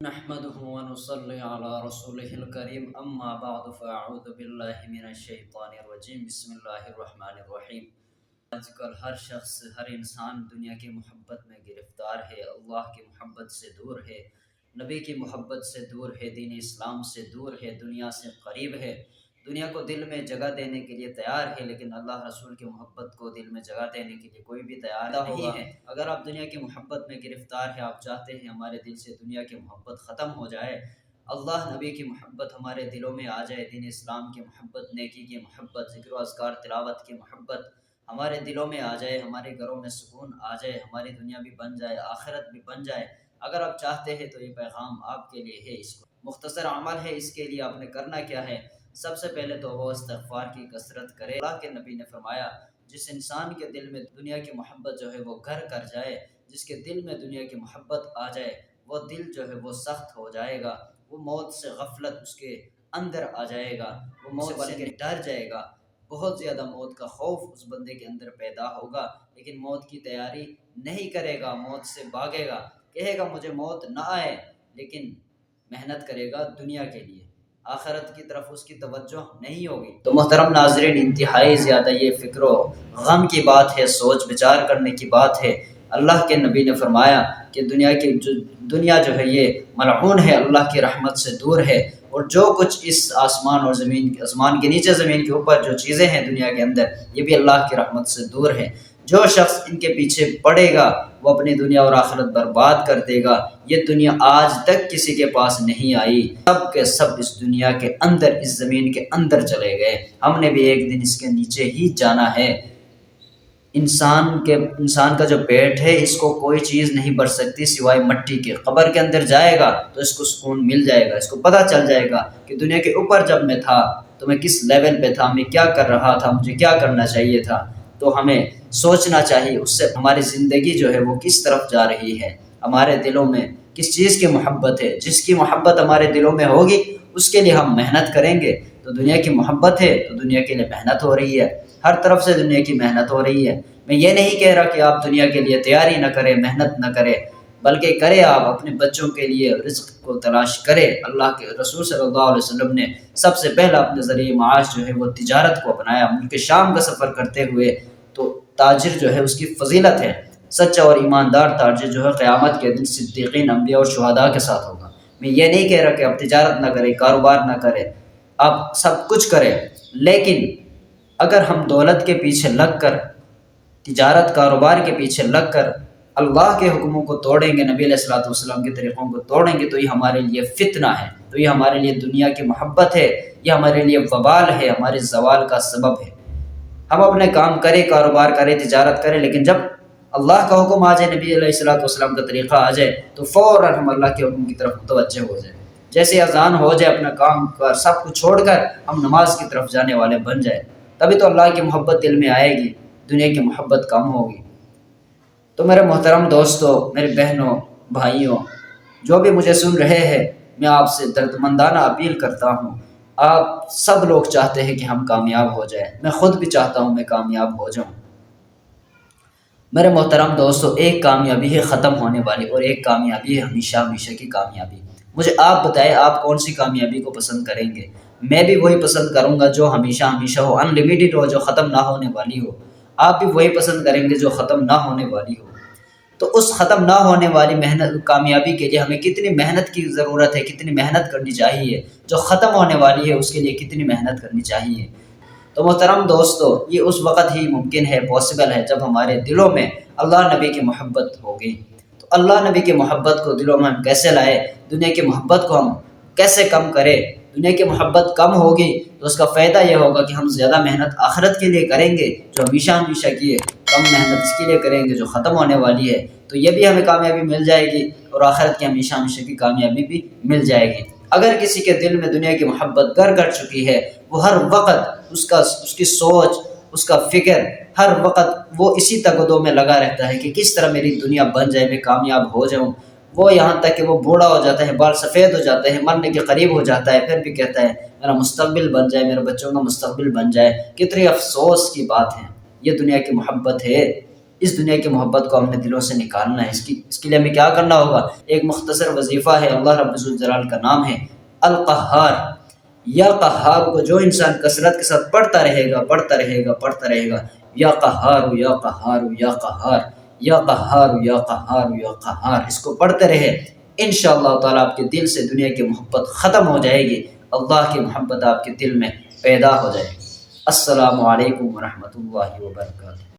نحمده ونصلي على رسوله الكريم اما بعد فاعوذ بالله من الشیطان الرجیم بسم اللہ الرحمن الرحیم۔ آج کل ہر شخص ہر انسان دنیا کی محبت میں گرفتار ہے، اللہ کی محبت سے دور ہے، نبی کی محبت سے دور ہے، دین اسلام سے دور ہے، دنیا سے قریب ہے، دنیا کو دل میں جگہ دینے کے لیے تیار ہے، لیکن اللہ رسول کی محبت کو دل میں جگہ دینے کے لیے کوئی بھی تیار نہیں ہے۔ اگر آپ دنیا کی محبت میں گرفتار ہیں، آپ چاہتے ہیں ہمارے دل سے دنیا کی محبت ختم ہو جائے، اللہ نبی کی محبت ہمارے دلوں میں آ جائے، دین اسلام کی محبت، نیکی کی محبت، ذکر و اذکار تلاوت کی محبت ہمارے دلوں میں آ جائے، ہمارے گھروں میں سکون آ جائے، ہماری دنیا بھی بن جائے، آخرت بھی بن جائے، اگر آپ چاہتے ہیں تو یہ پیغام آپ کے لیے ہے۔ اس کو مختصر عمل ہے، اس کے لیے آپ نے کرنا کیا ہے؟ سب سے پہلے تو وہ استغفار کی کثرت کرے۔ اللہ کے نبی نے فرمایا، جس انسان کے دل میں دنیا کی محبت جو ہے وہ گھر کر جائے، جس کے دل میں دنیا کی محبت آ جائے، وہ دل جو ہے وہ سخت ہو جائے گا، وہ موت سے غفلت اس کے اندر آ جائے گا، وہ موت سے ڈر جائے گا، بہت زیادہ موت کا خوف اس بندے کے اندر پیدا ہوگا، لیکن موت کی تیاری نہیں کرے گا، موت سے بھاگے گا، کہے گا مجھے موت نہ آئے، لیکن محنت کرے گا دنیا کے لیے، آخرت کی طرف اس کی توجہ نہیں ہوگی۔ تو محترم ناظرین، انتہائی زیادہ یہ فکر و غم کی بات ہے، سوچ بچار کرنے کی بات ہے۔ اللہ کے نبی نے فرمایا کہ دنیا جو ہے یہ ملعون ہے، اللہ کی رحمت سے دور ہے، اور جو کچھ اس آسمان اور آسمان کے نیچے زمین کے اوپر جو چیزیں ہیں دنیا کے اندر، یہ بھی اللہ کی رحمت سے دور ہے۔ جو شخص ان کے پیچھے پڑے گا وہ اپنی دنیا اور آخرت برباد کر دے گا۔ یہ دنیا آج تک کسی کے پاس نہیں آئی، سب کے سب اس دنیا کے اندر، اس زمین کے اندر چلے گئے، ہم نے بھی ایک دن اس کے نیچے ہی جانا ہے۔ انسان کا جو پیٹ ہے، اس کو کوئی چیز نہیں بھر سکتی سوائے مٹی کے۔ قبر کے اندر جائے گا تو اس کو سکون مل جائے گا، اس کو پتہ چل جائے گا کہ دنیا کے اوپر جب میں تھا تو میں کس لیول پہ تھا، میں کیا کر رہا تھا، مجھے کیا کرنا چاہیے تھا۔ تو ہمیں سوچنا چاہیے اس سے ہماری زندگی جو ہے وہ کس طرف جا رہی ہے، ہمارے دلوں میں کس چیز کی محبت ہے۔ جس کی محبت ہمارے دلوں میں ہوگی اس کے لیے ہم محنت کریں گے۔ تو دنیا کی محبت ہے تو دنیا کے لیے محنت ہو رہی ہے، ہر طرف سے دنیا کی محنت ہو رہی ہے۔ میں یہ نہیں کہہ رہا کہ آپ دنیا کے لیے تیاری نہ کریں، محنت نہ کریں، بلکہ کرے، آپ اپنے بچوں کے لیے رزق کو تلاش کرے۔ اللہ کے رسول صلی اللہ علیہ وسلم نے سب سے پہلا اپنے ذریعہ معاش جو ہے وہ تجارت کو اپنایا۔ ملک شام کا سفر کرتے ہوئے تو تاجر جو ہے اس کی فضیلت ہے، سچا اور ایماندار تاجر جو ہے قیامت کے دن صدیقین، انبیاء اور شہداء کے ساتھ ہوگا۔ میں یہ نہیں کہہ رہا کہ آپ تجارت نہ کریں، کاروبار نہ کریں، آپ سب کچھ کریں، لیکن اگر ہم دولت کے پیچھے لگ کر، تجارت کاروبار کے پیچھے لگ کر اللہ کے حکموں کو توڑیں گے، نبی علیہ الصلوۃ والسلام کے طریقوں کو توڑیں گے، تو یہ ہمارے لیے فتنہ ہے، تو یہ ہمارے لیے دنیا کی محبت ہے، یہ ہمارے لیے وبال ہے، ہمارے زوال کا سبب ہے۔ ہم اپنے کام کریں، کاروبار کریں، تجارت کریں، لیکن جب اللہ کا حکم آ جائے، نبی علیہ الصلوۃ والسلام کا طریقہ آ جائے، تو فوراً ہم اللہ کے حکم کی طرف متوجہ ہو جائیں، جیسے اذان ہو جائے اپنا کام کر سب کچھ چھوڑ کر ہم نماز کی طرف جانے والے بن جائیں، تبھی تو اللہ کی محبت دل میں آئے گی، دنیا کی محبت کم ہوگی۔ تو میرے محترم دوستوں، میرے بہنوں، بھائیوں، جو بھی مجھے سن رہے ہیں، میں آپ سے دردمندانہ اپیل کرتا ہوں، آپ سب لوگ چاہتے ہیں کہ ہم کامیاب ہو جائیں، میں خود بھی چاہتا ہوں میں کامیاب ہو جاؤں۔ میرے محترم دوستو، ایک کامیابی ہے ختم ہونے والی، اور ایک کامیابی ہے ہمیشہ ہمیشہ کی کامیابی۔ مجھے آپ بتائیں، آپ کون سی کامیابی کو پسند کریں گے؟ میں بھی وہی پسند کروں گا جو ہمیشہ ہمیشہ ہو، ان لمیٹڈ ہو، جو ختم نہ ہونے والی ہو۔ آپ بھی وہی پسند کریں گے جو ختم نہ ہونے والی ہو۔ تو اس ختم نہ ہونے والی کامیابی کے لیے ہمیں کتنی محنت کی ضرورت ہے، کتنی محنت کرنی چاہیے، جو ختم ہونے والی ہے اس کے لیے کتنی محنت کرنی چاہیے۔ تو محترم دوستو، یہ اس وقت ہی ممکن ہے، پاسبل ہے، جب ہمارے دلوں میں اللہ نبی کی محبت ہوگی۔ تو اللہ نبی کی محبت کو دلوں میں ہم کیسے لائے، دنیا کی محبت کو ہم کیسے کم کریں؟ دنیا کی محبت کم ہوگی تو اس کا فائدہ یہ ہوگا کہ ہم زیادہ محنت آخرت کے لیے کریں گے، جو ہمیشہ ہمیشہ کی ہے، کم محنت اس کے لیے کریں گے جو ختم ہونے والی ہے، تو یہ بھی ہمیں کامیابی مل جائے گی، اور آخرت کی ہمیشہ ہمیشہ کی کامیابی بھی مل جائے گی۔ اگر کسی کے دل میں دنیا کی محبت گر کر چکی ہے، وہ ہر وقت اس کی سوچ، اس کا فکر، ہر وقت وہ اسی تگدوں میں لگا رہتا ہے کہ کس طرح میری دنیا بن جائے، میں کامیاب ہو جاؤں۔ وہ یہاں تک کہ وہ بوڑھا ہو جاتا ہے، بال سفید ہو جاتے ہیں، مرنے کے قریب ہو جاتا ہے، پھر بھی کہتا ہے میرا مستقبل بن جائے، میرے بچوں کا مستقبل بن جائے۔ کتنی افسوس کی بات ہے، یہ دنیا کی محبت ہے۔ اس دنیا کی محبت کو اپنے دلوں سے نکالنا ہے۔ اس کے لیے ہمیں کیا کرنا ہوگا؟ ایک مختصر وظیفہ ہے، اللہ رب الجلال کا نام ہے القہار۔ یا قہار کو جو انسان کثرت کے ساتھ پڑھتا رہے گا یا قہار یا قہار یا قہار یا قہار یا قہار یا قہار، اس کو پڑھتے رہے، انشاءاللہ تعالیٰ آپ کے دل سے دنیا کی محبت ختم ہو جائے گی، اللہ کی محبت آپ کے دل میں پیدا ہو جائے گی۔ السلام علیکم ورحمۃ اللہ وبرکاتہ۔